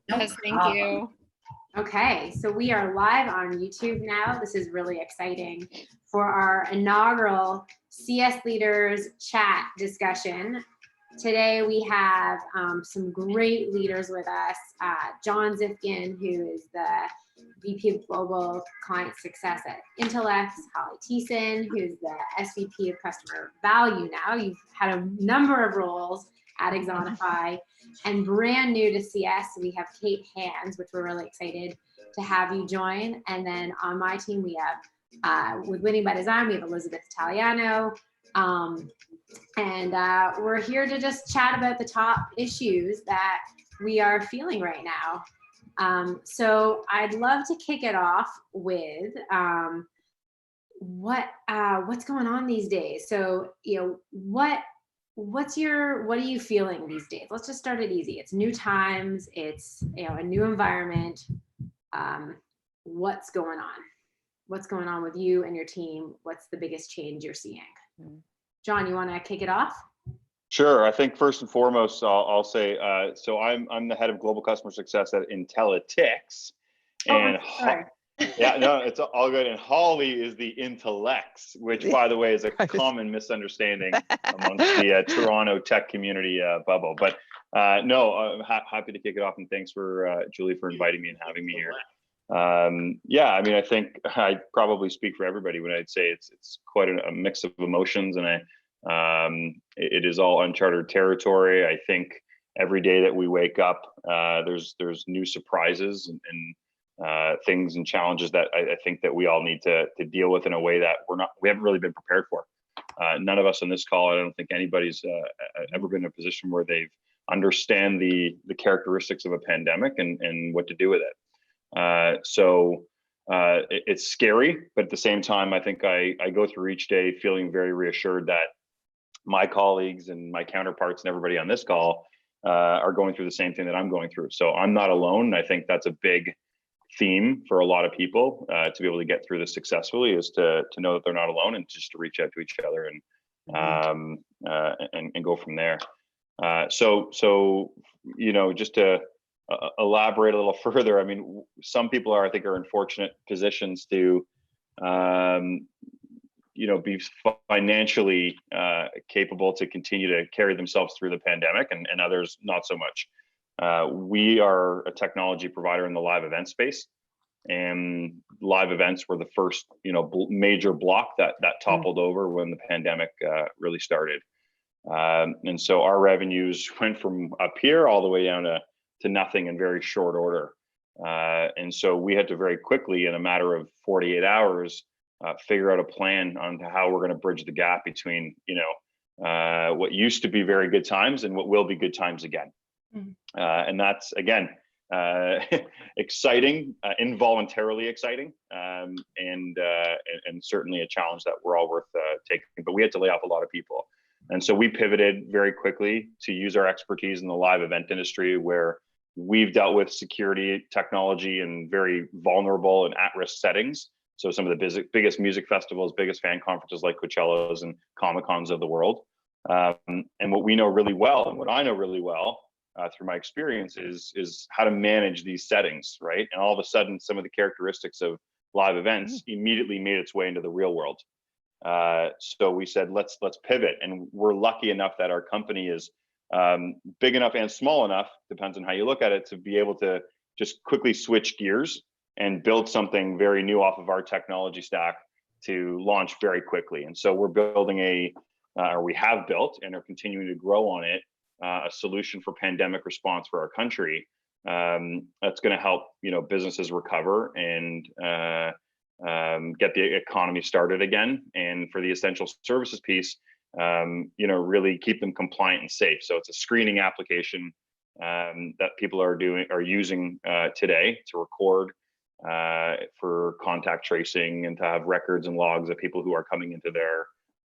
No Yes, thank problem. you. Okay, so we are live on YouTube now. This is really exciting for our inaugural CS Leaders chat discussion. Today we have some great leaders with us. John Zifkin, who is the VP of Global Client Success at Intellect, Holly Tiessen, who's the SVP of Customer Value now. You've had a number of roles at Exonify, and brand new to CS, we have Kate Hands, which we're really excited to have you join. And then on my team, we have, with Winning by Design, we have Elizabeth Italiano. And we're here to just chat about the top issues that we are feeling right now. So I'd love to kick it off with what's going on these days. So, what are you feeling these days? Let's just start it easy. It's new times. It's, a new environment. What's going on? What's going on with you and your team? What's the biggest change you're seeing? John, you want to kick it off? Sure. I think first and foremost, I'll say, so I'm the head of global customer success at Intellitix. And sorry. yeah, no, it's all good. And Holly is the Intellects, which, by the way, is a common misunderstanding amongst the Toronto tech community bubble. But no, I'm happy to kick it off. And thanks for Julie for inviting me and having me here. Yeah, I mean, I think I probably speak for everybody when I'd say it's quite a mix of emotions, and it is all uncharted territory. I think every day that we wake up, there's new surprises and things and challenges that I think that we all need to deal with in a way that we haven't really been prepared for. None of us on this call, I don't think anybody's ever been in a position where they've understand the characteristics of a pandemic and what to do with it. So it's scary, but at the same time, I think I go through each day feeling very reassured that my colleagues and my counterparts and everybody on this call are going through the same thing that I'm going through. So I'm not alone. I think that's a big theme for a lot of people to be able to get through this successfully, is to know that they're not alone and just to reach out to each other and go from there. So just to elaborate a little further, I mean, some people I think are in fortunate positions to be financially capable to continue to carry themselves through the pandemic, and others not so much. We are a technology provider in the live event space, and live events were the first, major block that toppled over when the pandemic really started. And so our revenues went from up here all the way down to nothing in very short order. And so we had to very quickly, in a matter of 48 hours, figure out a plan on how we're going to bridge the gap between, what used to be very good times and what will be good times again. And that's, again, exciting, involuntarily exciting, and certainly a challenge that we're all worth taking. But we had to lay off a lot of people. And so we pivoted very quickly to use our expertise in the live event industry, where we've dealt with security, technology, and very vulnerable and at-risk settings. So some of the biggest music festivals, biggest fan conferences like Coachella's and Comic-Cons of the world. And what we know really well, and what I know really well through my experience, is how to manage these settings, right? And all of a sudden, some of the characteristics of live events immediately made its way into the real world. So we said, let's pivot. And we're lucky enough that our company is big enough and small enough, depends on how you look at it, to be able to just quickly switch gears and build something very new off of our technology stack to launch very quickly. And so we're building we have built and are continuing to grow on it, a solution for pandemic response for our country, that's going to help businesses recover and get the economy started again, and for the essential services piece, really keep them compliant and safe. So it's a screening application that people are using today to record for contact tracing and to have records and logs of people who are coming into their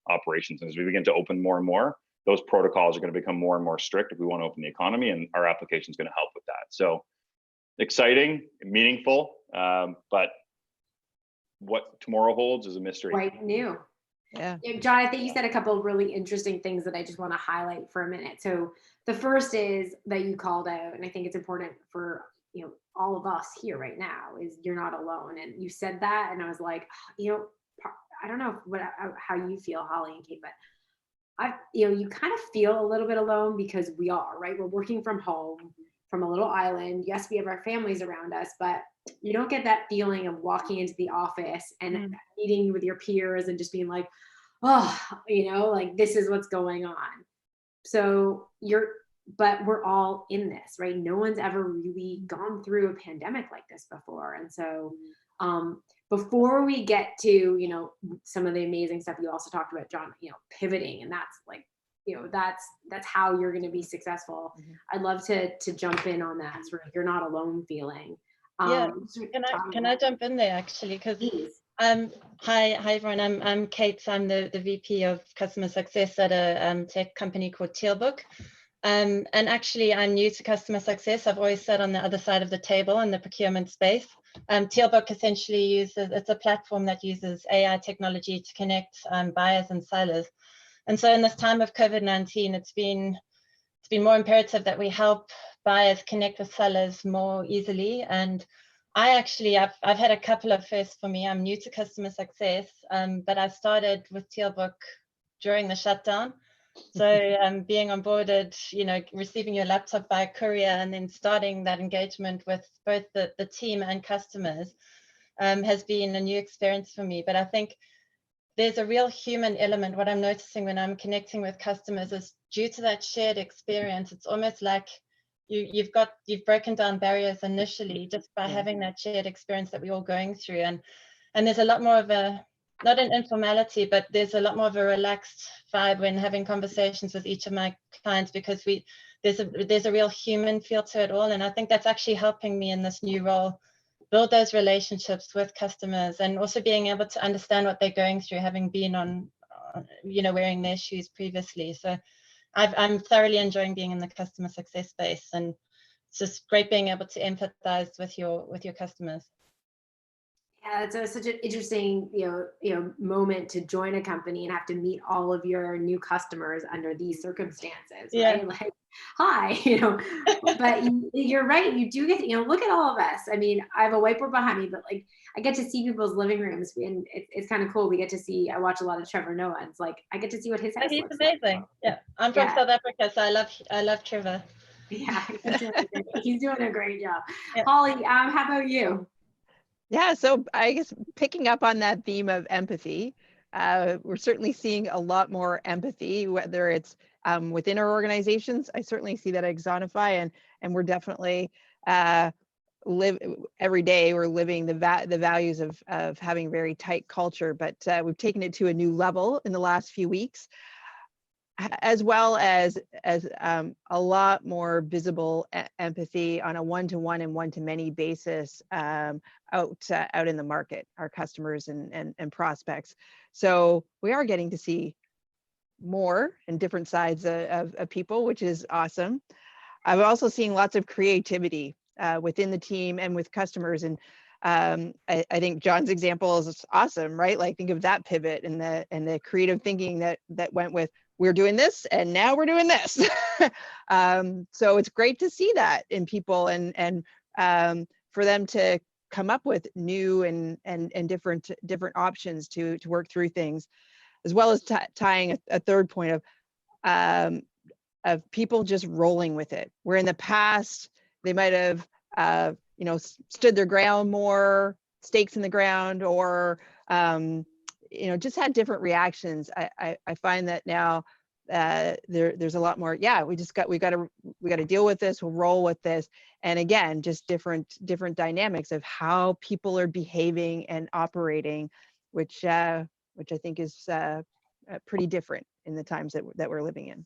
operations. And as we begin to open more and more, those protocols are going to become more and more strict if we want to open the economy, and our application is going to help with that. So exciting, meaningful, but what tomorrow holds is a mystery. Quite new. Yeah. John, I think you said a couple of really interesting things that I just want to highlight for a minute. So the first is that you called out, and I think it's important for of us here right now is you're not alone. And you said that, and I was like, I don't know how you feel, Holly and Kate, but you kind of feel a little bit alone because we are, right? We're working from home from a little island. Yes, we have our families around us, but you don't get that feeling of walking into the office and meeting with your peers and just being like, oh, like this is what's going on. So but we're all in this, right? No one's ever really gone through a pandemic like this before. And so before we get to, some of the amazing stuff you also talked about, John, pivoting, and that's like, that's how you're going to be successil. I'd love to jump in on that sort of you're not alone feeling. Can I jump in there actually? Because hi everyone. I'm Kate. I'm the VP of customer success at a tech company called Tealbook. And actually, I'm new to customer success. I've always sat on the other side of the table in the procurement space. Tealbook essentially it's a platform that uses AI technology to connect buyers and sellers. And so in this time of COVID-19, it's been more imperative that we help buyers connect with sellers more easily. And I've had a couple of firsts for me. I'm new to customer success, but I started with Tealbook during the shutdown. So being onboarded, receiving your laptop by courier and then starting that engagement with both the team and customers has been a new experience for me. But I think there's a real human element. What I'm noticing when I'm connecting with customers is due to that shared experience, it's almost like you've broken down barriers initially just by having that shared experience that we're all going through. And there's a lot more of not an informality, but there's a lot more of a relaxed vibe when having conversations with each of my clients, because there's a real human feel to it all. And I think that's actually helping me in this new role build those relationships with customers, and also being able to understand what they're going through, having been on, wearing their shoes previously. So I'm thoroughly enjoying being in the customer success space, and it's just great being able to empathize with your customers. Yeah, it's such an interesting, moment to join a company and have to meet all of your new customers under these circumstances, right? Like, hi, but you're right. You do get, look at all of us. I mean, I have a whiteboard behind me, but like, I get to see people's living rooms, and it's kind of cool. We get to see. I watch a lot of Trevor Noah. It's like I get to see what his house looks like. He's amazing. Yeah, I'm from South Africa, so I love Trevor. Yeah, he's doing a great job. Yeah. Holly, how about you? Yeah, so I guess picking up on that theme of empathy, we're certainly seeing a lot more empathy, whether it's within our organizations. I certainly see that at Exonify, and we're definitely live every day. We're living the values of having very tight culture, but we've taken it to a new level in the last few weeks, as well as a lot more visible empathy on a one-to-one and one-to-many basis out in the market, our customers and prospects. So we are getting to see more and different sides of people, which is awesome. I've also seen lots of creativity within the team and with customers, and I think John's example is awesome, right? Like, think of that pivot and the creative thinking that went with, we're doing this and now we're doing this. So it's great to see that in people, and for them to come up with new and different options to work through things, as well as tying a third point of people just rolling with it. Where in the past they might have stood their ground more, stakes in the ground, or just had different reactions. I find that now there's a lot more. Yeah, we got to deal with this. We'll roll with this. And again, just different dynamics of how people are behaving and operating, which I think is pretty different in the times that we're living in.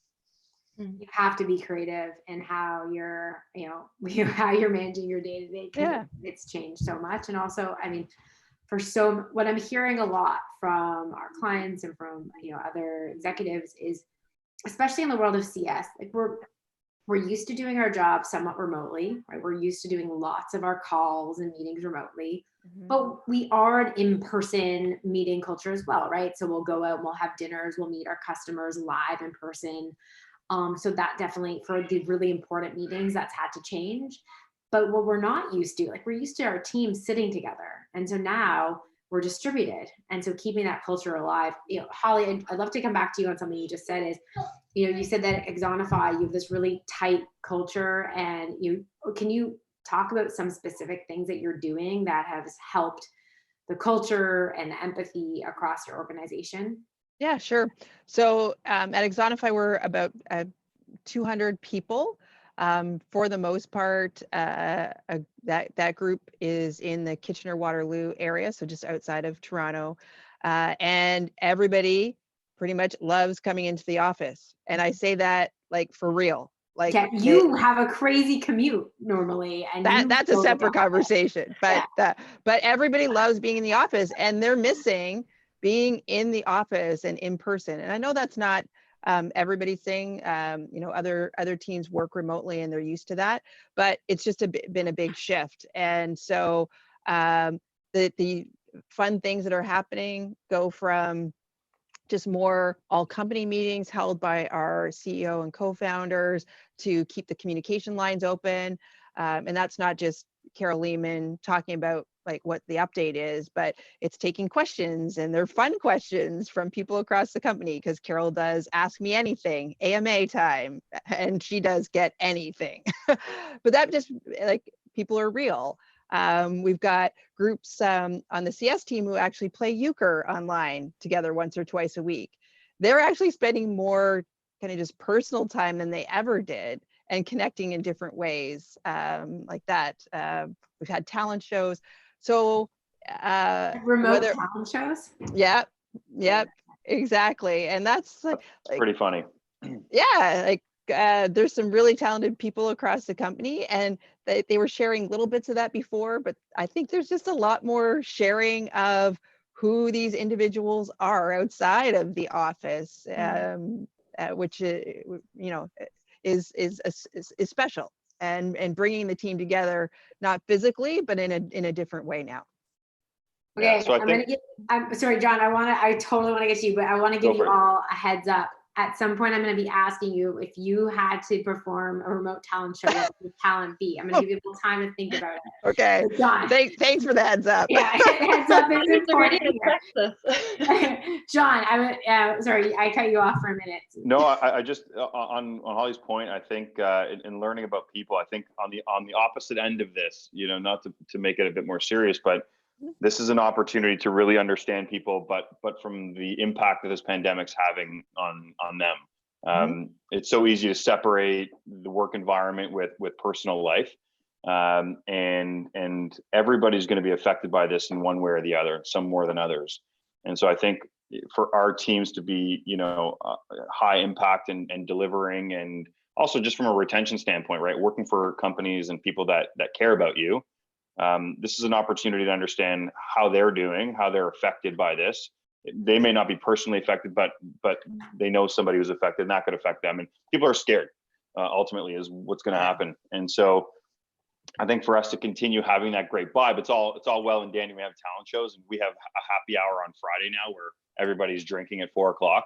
You have to be creative in how you're managing your day to day. Yeah, it's changed so much. And also, I mean, what I'm hearing a lot from our clients and from other executives is, especially in the world of CS, like we're used to doing our job somewhat remotely, right? We're used to doing lots of our calls and meetings remotely, but we are an in-person meeting culture as well, right? So we'll go out and we'll have dinners, we'll meet our customers live in person. So that definitely, for the really important meetings, that's had to change. But what we're not used to, like we're used to our teams sitting together. And so now we're distributed. And so keeping that culture alive, you know, Holly, I'd love to come back to you on something you just said is, you know, you said that at Axonify, you have this really tight culture, and can you talk about some specific things that you're doing that has helped the culture and the empathy across your organization? Yeah, sure. So at Axonify, we're about 200 people. For the most part, that group is in the Kitchener-Waterloo area, so just outside of Toronto. And everybody pretty much loves coming into the office. And I say that like for real. Like, yeah, you have a crazy commute normally, and that's a separate conversation. But but everybody loves being in the office, and they're missing being in the office and in person. And I know that's not everybody's thing. You know, other teams work remotely and they're used to that, but it's just been a big shift. And so the fun things that are happening go from just more all company meetings held by our CEO and co-founders to keep the communication lines open. And that's not just Carol Lehman talking about like what the update is, but it's taking questions, and they're fun questions from people across the company, because Carol does Ask Me Anything, AMA time, and she does get anything. But that just like people are real. We've got groups on the CS team who actually play euchre online together once or twice a week. They're actually spending more kind of just personal time than they ever did, and connecting in different ways like that. We've had talent shows. So remote talent shows. Yep, exactly. And that's like pretty funny. Yeah, like there's some really talented people across the company, and they were sharing little bits of that before, but I think there's just a lot more sharing of who these individuals are outside of the office, which you know is special, and bringing the team together, not physically, but in a different way now. Okay, yeah, so I'm sorry, John, I totally want to get to you, but I want to give you all a heads up. At some point, I'm going to be asking you if you had to perform a remote talent show, what would talent be? I'm going to give you a little time to think about it. Okay. So John, thanks for the heads up. Yeah, heads up is important here. John, sorry, I cut you off for a minute. No, I just on Holly's point, I think in learning about people, I think on the opposite end of this, you know, not to make it a bit more serious, but this is an opportunity to really understand people, but from the impact that this pandemic's having on them. It's so easy to separate the work environment with personal life, and everybody's going to be affected by this in one way or the other, some more than others. And so I think for our teams to be, you know, high impact and delivering, and also just from a retention standpoint, right, working for companies and people that care about you. This is an opportunity to understand how they're doing, how they're affected by this. They may not be personally affected, but they know somebody who's affected, and that could affect them. And people are scared, ultimately, is what's going to happen. And so I think for us to continue having that great vibe, it's all well and dandy. We have talent shows, and we have a happy hour on Friday now where everybody's drinking at 4 o'clock.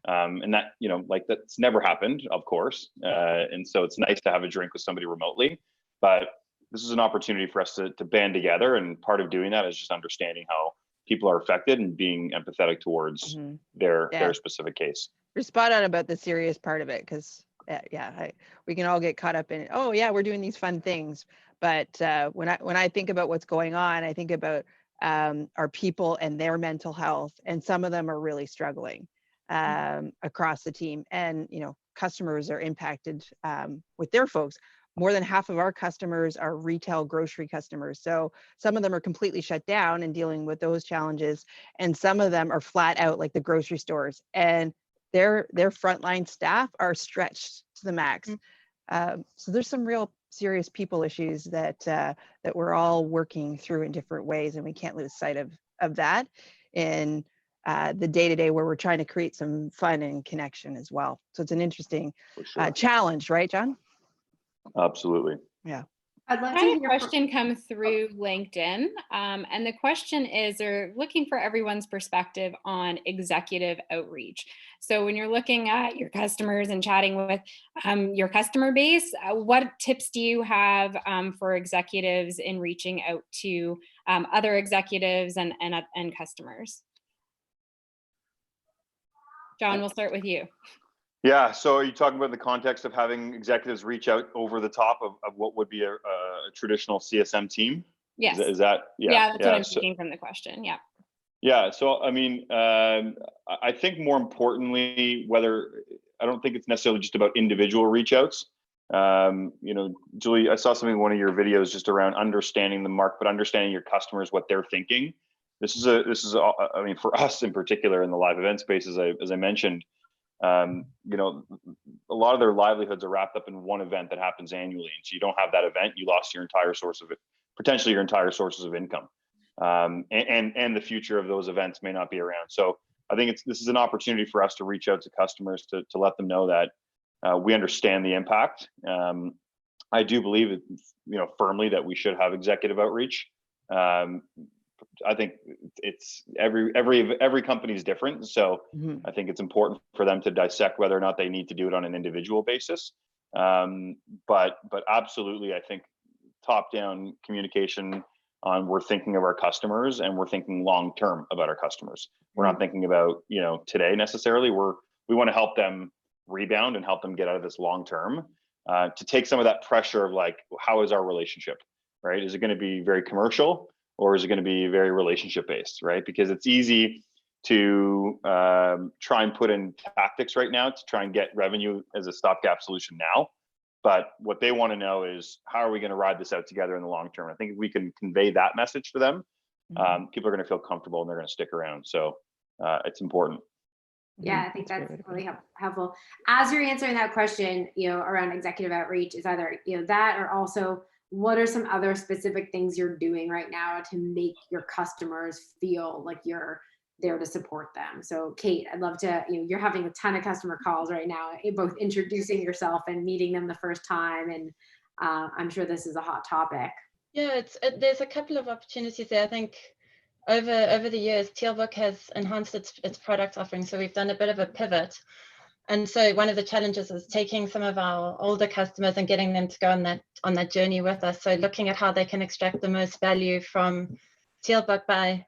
And that, you know, like that's never happened, of course. And so it's nice to have a drink with somebody remotely, but this is an opportunity for us to band together, and part of doing that is just understanding how people are affected and being empathetic towards their specific case. You're spot on about the serious part of it, because we can all get caught up in, oh yeah, we're doing these fun things, but when I think about what's going on, I think about our people and their mental health, and some of them are really struggling across the team, and you know, customers are impacted with their folks. More than half of our customers are retail grocery customers. So some of them are completely shut down and dealing with those challenges. And some of them are flat out, like the grocery stores, and their frontline staff are stretched to the max. So there's some real serious people issues that we're all working through in different ways. And we can't lose sight of that in the day-to-day, where we're trying to create some fun and connection as well. So it's an interesting challenge, right, John? Absolutely. Yeah. I'd love I to had a hear question come through LinkedIn, and the question is, they're looking for everyone's perspective on executive outreach. So when you're looking at your customers and chatting with your customer base, what tips do you have for executives in reaching out to other executives and customers? John, we'll start with you. Yeah, so are you talking about the context of having executives reach out over the top of what would be a traditional CSM team? Yes. Is that, Yeah, that's what I'm taking from the question, yeah. Yeah, so I mean, I think more importantly, I don't think it's necessarily just about individual reach outs. You know, Julie, I saw something in one of your videos just around understanding the market, but understanding your customers, what they're thinking. This is I mean, for us in particular in the live event space, as I mentioned, you know, a lot of their livelihoods are wrapped up in one event that happens annually. And so you don't have that event, you lost your entire potentially your entire sources of income. And the future of those events may not be around. So I think this is an opportunity for us to reach out to customers to let them know that we understand the impact. I do believe, you know, firmly that we should have executive outreach. I think it's every company is different. So I think it's important for them to dissect whether or not they need to do it on an individual basis. But absolutely, I think top-down communication on we're thinking of our customers and we're thinking long-term about our customers. We're not thinking about, you know, today necessarily. We want to help them rebound and help them get out of this long-term, to take some of that pressure of like, how is our relationship, right? Is it going to be very commercial? Or is it going to be very relationship based, right? Because it's easy to try and put in tactics right now to try and get revenue as a stopgap solution now. But what they want to know is, how are we going to ride this out together in the long term? I think if we can convey that message to them, people are going to feel comfortable and they're going to stick around. So it's important. Yeah, I think that's really helpful. As you're answering that question, you know, around executive outreach, is either, you know, that or also, what are some other specific things you're doing right now to make your customers feel like you're there to support them? So Kate, I'd love to, you know, you're having a ton of customer calls right now, both introducing yourself and meeting them the first time. And I'm sure this is a hot topic. Yeah, there's a couple of opportunities there. I think over the years, Tealbook has enhanced its product offering. So we've done a bit of a pivot. And so one of the challenges is taking some of our older customers and getting them to go on that journey with us. So looking at how they can extract the most value from Tealbook by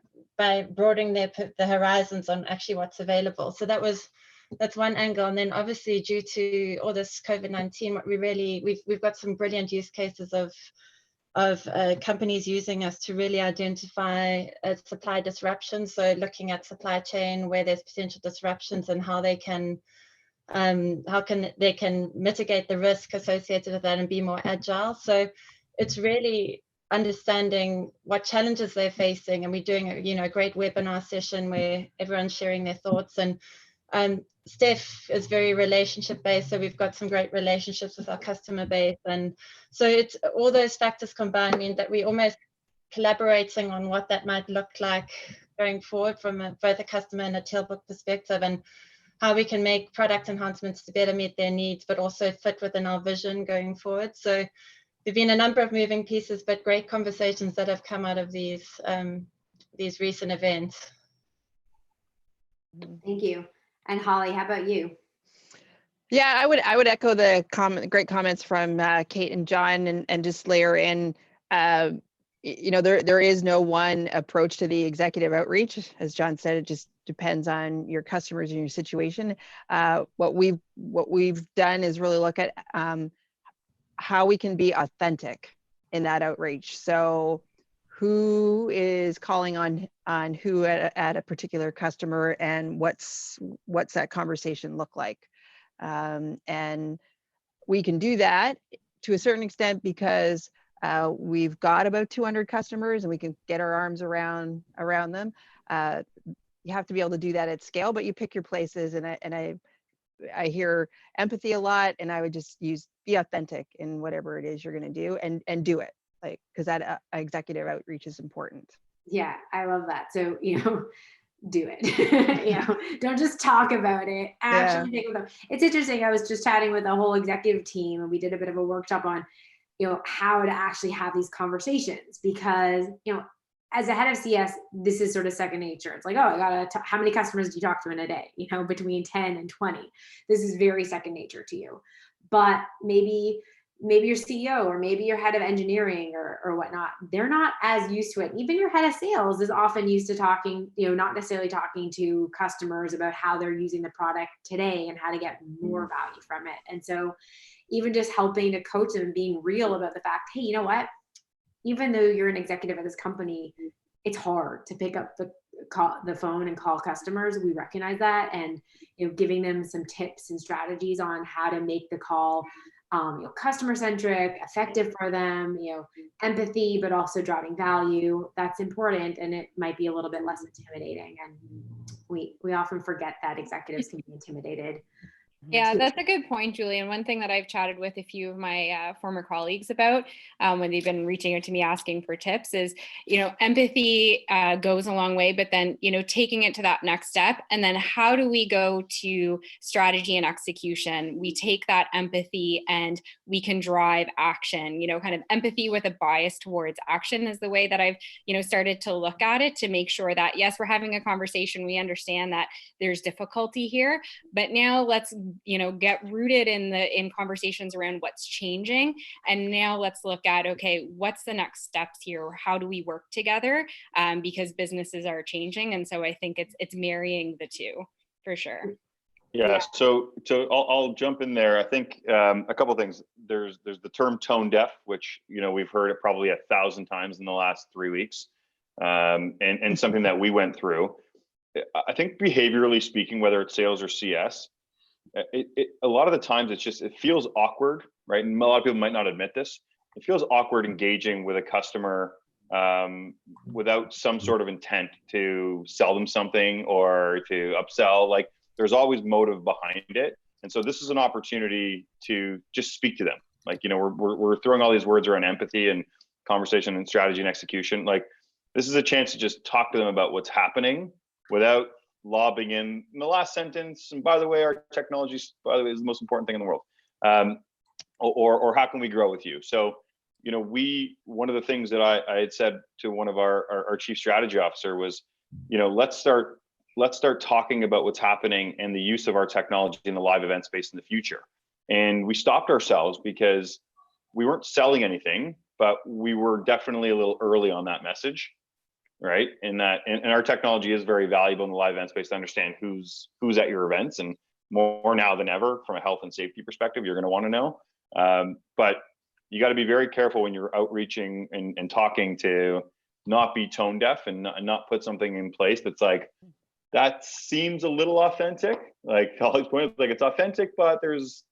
broadening the horizons on actually what's available. So that's one angle. And then obviously, due to all this COVID-19, what we've got some brilliant use cases of companies using us to really identify supply disruptions. So looking at supply chain where there's potential disruptions and how they can mitigate the risk associated with that and be more agile. So it's really understanding what challenges they're facing, and we're doing a great webinar session where everyone's sharing their thoughts. And Steph is very relationship based, so we've got some great relationships with our customer base, and so it's all those factors combined mean that we're almost collaborating on what that might look like going forward from both a customer and a Tealbook perspective, and how we can make product enhancements to better meet their needs, but also fit within our vision going forward. So there've been a number of moving pieces, but great conversations that have come out of these recent events. Thank you. And Holly, how about you? Yeah, I would echo the great comments from Kate and John, and just layer in, you know, there is no one approach to the executive outreach. As John said, it just depends on your customers and your situation. What we've done is really look at how we can be authentic in that outreach. So who is calling on who at a particular customer, and what's that conversation look like? And we can do that to a certain extent because we've got about 200 customers and we can get our arms around them. You have to be able to do that at scale, but you pick your places. And I hear empathy a lot, and I would just be authentic in whatever it is you're going to do, and do it, like, because that executive outreach is important. Yeah, I love that. So, you know, do it. You know, don't just talk about it. Actually think with them. It's interesting. I was just chatting with the whole executive team, and we did a bit of a workshop on, how to actually have these conversations, because, as a head of CS, this is sort of second nature. It's like, oh, how many customers do you talk to in a day? Between 10 and 20. This is very second nature to you. But maybe your CEO, or maybe your head of engineering or whatnot, they're not as used to it. Even your head of sales is often used to talking, not necessarily talking to customers about how they're using the product today and how to get more value from it. And so even just helping to coach them and being real about the fact, hey, you know what? Even though you're an executive at this company, it's hard to pick up the phone and call customers. We recognize that, and giving them some tips and strategies on how to make the call customer centric, effective for them, empathy, but also driving value. That's important, and it might be a little bit less intimidating. And we often forget that executives can be intimidated. Yeah, that's a good point, Julie. And one thing that I've chatted with a few of my former colleagues about when they've been reaching out to me asking for tips is, empathy goes a long way, but then, taking it to that next step. And then how do we go to strategy and execution? We take that empathy and we can drive action, kind of empathy with a bias towards action is the way that I've, started to look at it, to make sure that, yes, we're having a conversation. We understand that there's difficulty here, but now let's get rooted in conversations around what's changing. And now let's look at, okay, what's the next steps here? How do we work together? Because businesses are changing. And so I think it's marrying the two for sure. Yeah. So I'll jump in there. I think a couple of things. There's the term tone deaf, which, we've heard it probably 1,000 times in the last 3 weeks. And something that we went through. I think behaviorally speaking, whether it's sales or CS, a lot of the times it feels awkward, right? And a lot of people might not admit this. It feels awkward engaging with a customer without some sort of intent to sell them something or to upsell. Like, there's always motive behind it. And so this is an opportunity to just speak to them. Like, we're throwing all these words around empathy and conversation and strategy and execution. Like, this is a chance to just talk to them about what's happening without lobbing in the last sentence, and by the way, our technology, is the most important thing in the world, or how can we grow with you? So, one of the things that I had said to one of our chief strategy officer was, let's start talking about what's happening and the use of our technology in the live event space in the future. And we stopped ourselves because we weren't selling anything, but we were definitely a little early on that message. Right. And our technology is very valuable in the live event space to understand who's at your events, and more now than ever from a health and safety perspective, you're going to want to know. But you got to be very careful when you're outreaching and talking to not be tone deaf and not put something in place that's like, that seems a little authentic. Like Holly's point, like it's authentic, but there's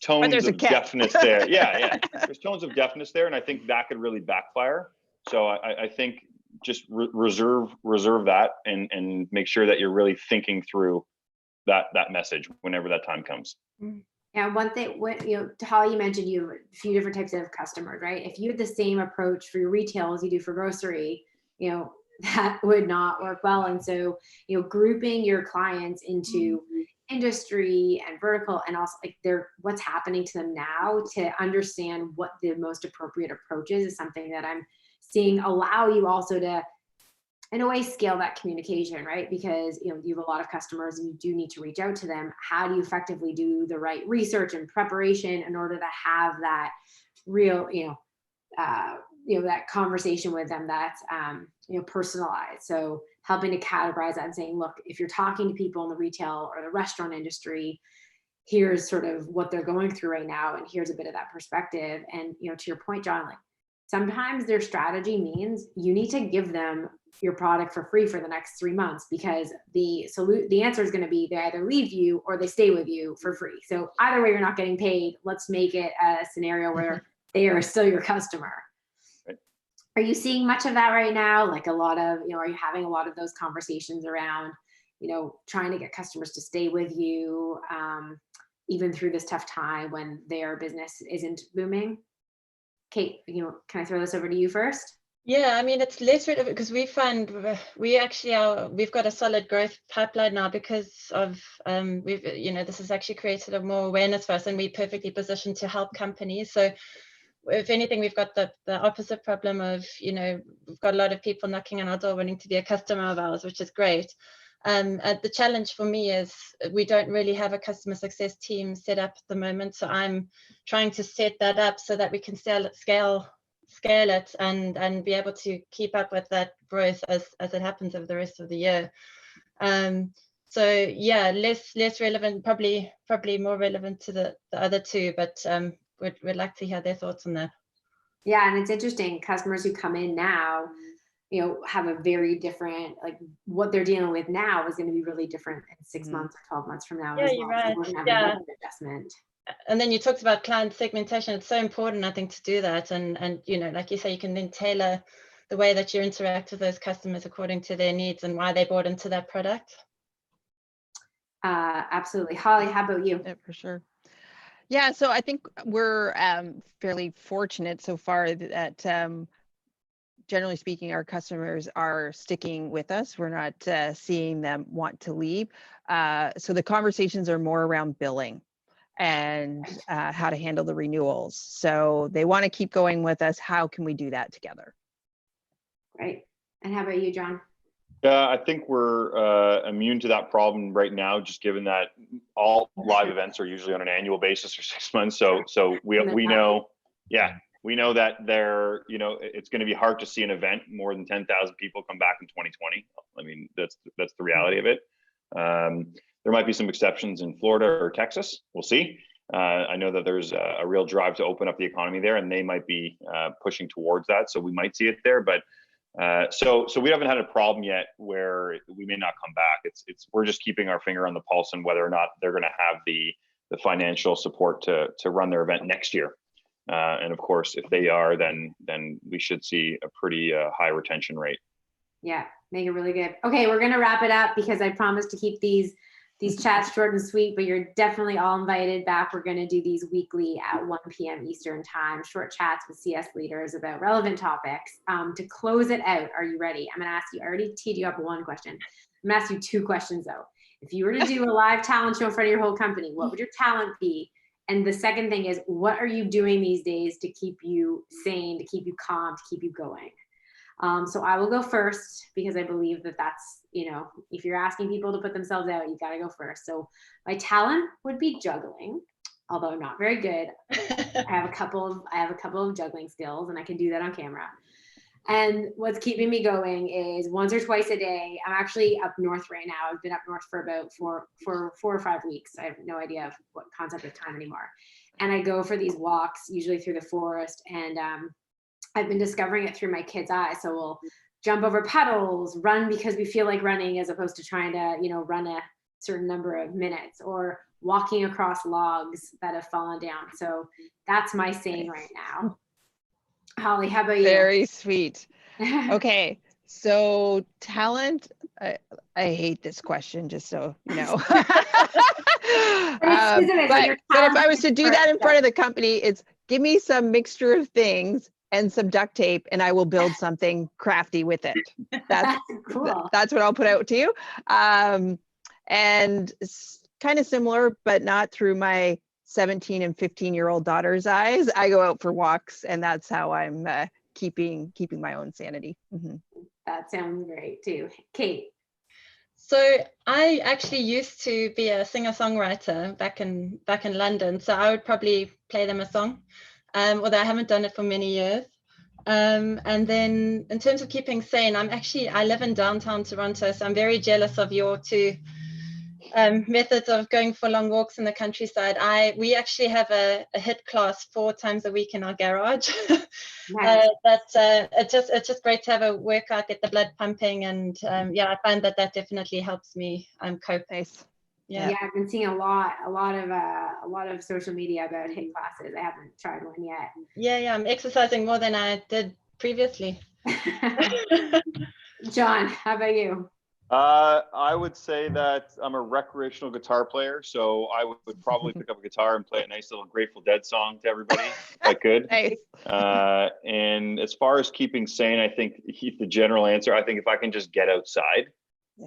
tones of deafness there. Yeah. There's tones of deafness there. And I think that could really backfire. So I think just reserve that and make sure that you're really thinking through that message whenever that time comes. Yeah, one thing, Holly, you mentioned you have a few different types of customers, right? If you had the same approach for your retail as you do for grocery, that would not work well. And so, grouping your clients into industry and vertical, and also like what's happening to them now, to understand what the most appropriate approach is something that I'm seeing allow you also to, in a way, scale that communication, right? Because you have a lot of customers and you do need to reach out to them. How do you effectively do the right research and preparation in order to have that real, that conversation with them that's personalized? So helping to categorize that and saying, look, if you're talking to people in the retail or the restaurant industry, here's sort of what they're going through right now, and here's a bit of that perspective. And to your point, John, like, sometimes their strategy means you need to give them your product for free for the next 3 months, because the answer is going to be they either leave you or they stay with you for free. So either way, you're not getting paid. Let's make it a scenario where they are still your customer. Right. Are you seeing much of that right now? Like a lot of, are you having a lot of those conversations around, trying to get customers to stay with you, even through this tough time when their business isn't booming? Kate, can I throw this over to you first? Yeah, I mean, it's less because we find we've got a solid growth pipeline now because of this has actually created a more awareness for us, and we're perfectly positioned to help companies. So if anything, we've got the opposite problem of, you know, we've got a lot of people knocking on our door wanting to be a customer of ours, which is great. The challenge for me is we don't really have a customer success team set up at the moment. So I'm trying to set that up so that we can scale it and be able to keep up with that growth as it happens over the rest of the year. So yeah, less relevant, probably more relevant to the other two, but we'd like to hear their thoughts on that. Yeah, and it's interesting. Customers who come in now, you know, have a very different, like what they're dealing with now is going to be really different in 6 months or 12 months from now. Yeah, as you're well. right. So we're gonna have Yeah. another adjustment. And then you talked about client segmentation. It's so important, I think, to do that. And you know, like you say, you can then tailor the way that you interact with those customers according to their needs and why they bought into that product. Absolutely. Holly, how about you? Yeah, for sure. Yeah, so I think we're fairly fortunate so far that generally speaking, our customers are sticking with us. We're not seeing them want to leave. So the conversations are more around billing and how to handle the renewals. So they want to keep going with us. How can we do that together? Right. And how about you, John? I think we're immune to that problem right now, just given that all live events are usually on an annual basis for 6 months. So we know, we know that there, you know, it's going to be hard to see an event more than 10,000 people come back in 2020. I mean, that's the reality of it. There might be some exceptions in Florida or Texas. We'll see. I know that there's a real drive to open up the economy there, and they might be pushing towards that. So we might see it there, but so we haven't had a problem yet where we may not come back. We're just keeping our finger on the pulse on whether or not they're going to have the financial support to run their event next year. And of course, if they are, then we should see a pretty high retention rate. Yeah, make it really good. Okay, we're gonna wrap it up because I promised to keep these chats short and sweet, but you're definitely all invited back. We're gonna do these weekly at 1 p.m. Eastern time, short chats with CS leaders about relevant topics. To close it out, are you ready? I'm gonna ask you, I already teed you up with one question. I'm gonna ask you 2 questions though. If you were to do a live talent show in front of your whole company, what would your talent be? And the second thing is, what are you doing these days to keep you sane, to keep you calm, to keep you going? So I will go first because I believe that that's, you know, if you're asking people to put themselves out, you got to go first. So my talent would be juggling, although not very good. I have a couple of juggling skills and I can do that on camera. And what's keeping me going is once or twice a day. I'm actually up north right now. I've been up north for about four or 5 weeks. I have no idea of what concept of time anymore. And I go for these walks, usually through the forest. And I've been discovering it through my kids' eyes. So we'll jump over puddles, run because we feel like running as opposed to trying to, you know, run a certain number of minutes, or walking across logs that have fallen down. So that's my saying right now. Holly, how about you? Very sweet. Okay, so talent, I hate this question, just so you know. But if I was to do that in front of the company, it's give me some mixture of things and some duct tape and I will build something crafty with it. That's cool. That's what I'll put out to you. And kind of similar, but not through my 17 and 15-year-old daughter's eyes. I go out for walks and that's how I'm keeping my own sanity. Mm-hmm. That sounds great too. Kate. So I actually used to be a singer-songwriter back in London. So I would probably play them a song, although I haven't done it for many years. And then in terms of keeping sane, I live in downtown Toronto, so I'm very jealous of your 2 methods of going for long walks in the countryside. We actually have a HIIT class 4 times a week in our garage. Nice. It's just great to have a workout, get the blood pumping, and I find that definitely helps me cope. Nice. Yeah, I've been seeing a lot of social media about HIIT classes. I haven't tried one yet. Yeah, I'm exercising more than I did previously. John, how about you? I would say that I'm a recreational guitar player, so I would probably pick up a guitar and play a nice little Grateful Dead song to everybody if I could. Nice. And as far as keeping sane, I think the general answer, I think if I can just get outside,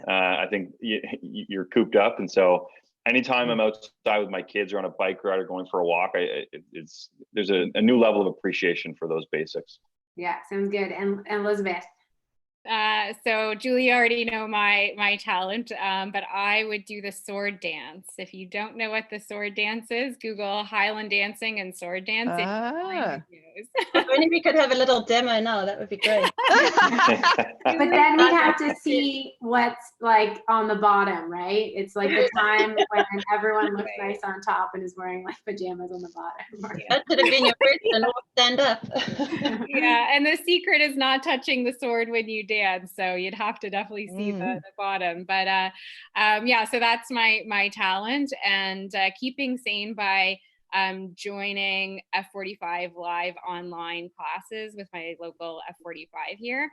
I think you're cooped up. And so anytime I'm outside with my kids or on a bike ride or going for a walk, there's a new level of appreciation for those basics. Yeah, sounds good. And Elizabeth. So Julie already know my talent, but I would do the sword dance. If you don't know what the sword dance is, Google Highland dancing and sword dance. If only we could have a little demo now, that would be great. But then we have to see what's like on the bottom, right? It's like the time when everyone looks nice on top and is wearing like pajamas on the bottom. That should have been your person. Stand up. Yeah, and the secret is not touching the sword when you dance, so you'd have to definitely see the bottom. But yeah, so that's my talent, and keeping sane by joining F45 live online classes with my local F45 here.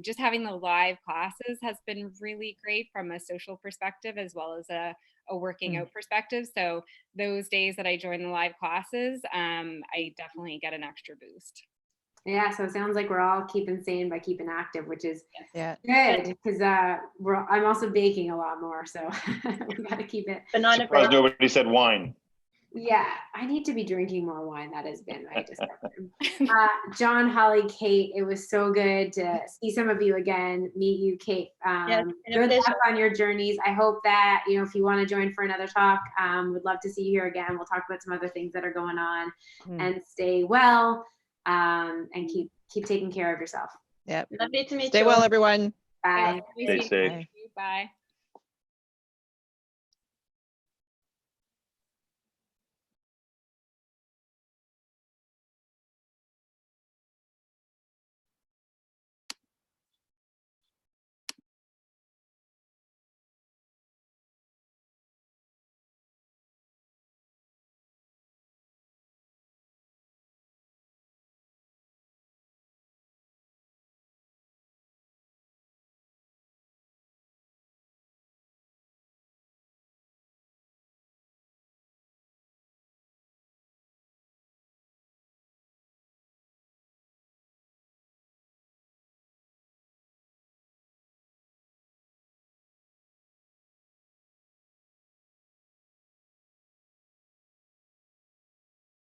Just having the live classes has been really great from a social perspective as well as a working out perspective. So those days that I join the live classes, I definitely get an extra boost. Yeah, so it sounds like we're all keeping sane by keeping active, which is good because I'm also baking a lot more, so we got to keep it. Banana bread. Nobody said wine. Yeah, I need to be drinking more wine. That has been my discovery. John, Holly, Kate, it was so good to see some of you again, meet you, Kate. Good luck on your journeys. I hope that, if you want to join for another talk, would love to see you here again. We'll talk about some other things that are going on and stay well and keep taking care of yourself. Yep. Lovely to meet you. Stay well, everyone. Bye. Stay safe. Bye.